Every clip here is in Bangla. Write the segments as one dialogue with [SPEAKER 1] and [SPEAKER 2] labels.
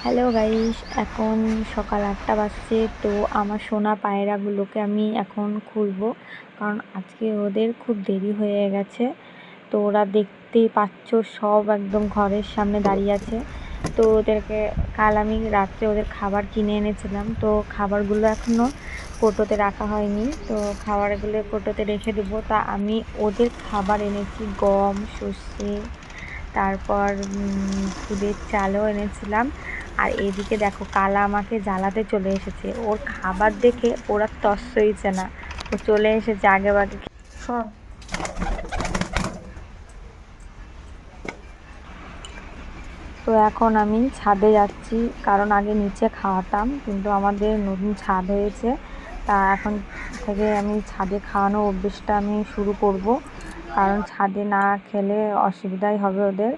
[SPEAKER 1] হ্যালো গাইস, এখন সকাল 8টা বাজছে। তো আমার সোনা পায়রাগুলোকে আমি এখন খুলবো, কারণ আজকে ওদের খুব দেরি হয়ে গেছে। তো ওরা দেখতেই পাচ্ছ সব একদম ঘরের সামনে দাঁড়িয়ে আছে। তো ওদেরকে কাল আমি রাত্রে ওদের খাবার কিনে এনেছিলাম, তো খাবারগুলো এখনও কোটোতে রাখা হয়নি। তো খাবারগুলো কোটোতে রেখে দেবো। তা আমি ওদের খাবার এনেছি, গম, সর্ষে, তারপর দুধের চালও এনেছিলাম। আর এদিকে দেখো কালা আমাকে জ্বালাতে চলে এসেছে। ওর খাবার দেখে ওরা তস সইছে না, ও চলে এসেছে আগে বাগে। তো এখন আমি ছাদে যাচ্ছি, কারণ আগে নিচে খাওয়াতাম, কিন্তু আমাদের নতুন ছাদ হয়েছে। তা এখন থেকে আমি ছাদে খাওয়ানো অভ্যেসটা আমি শুরু করব, কারণ ছাদে না খেলে অসুবিধাই হবে ওদের।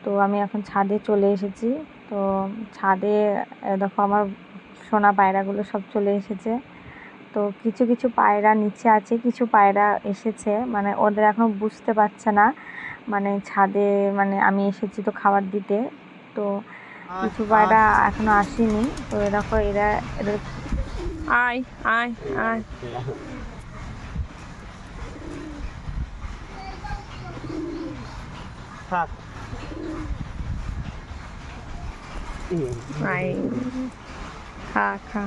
[SPEAKER 1] তো আমি এখন ছাদে চলে এসেছি। তো ছাদে দেখো আমার সোনা পায়রাগুলো সব চলে এসেছে। তো কিছু কিছু পায়রা নিচে আছে, কিছু পায়রা এসেছে, মানে ওদের এখন বুঝতে পারছে না মানে ছাদে মানে আমি এসেছি তো খাবার দিতে। তো কিছু পায়রা এখনো আসেনি। তো দেখো এদের আয় আয় আয় আয়, খা খা।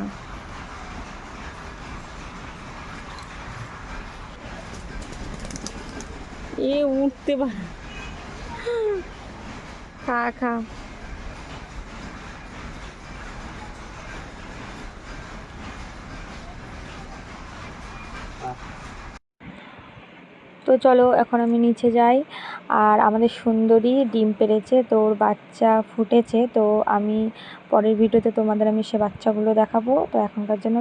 [SPEAKER 1] এ উঠতে পারে, খা খা। তো চলো এখন আমি নিচে যাই। আর আমাদের সুন্দরী ডিম পেড়েছে, তো ওর বাচ্চা ফুটেছে। তো আমি পরের ভিডিওতে তোমাদের আমি সে বাচ্চাগুলো দেখাবো। তো এখনকার জন্য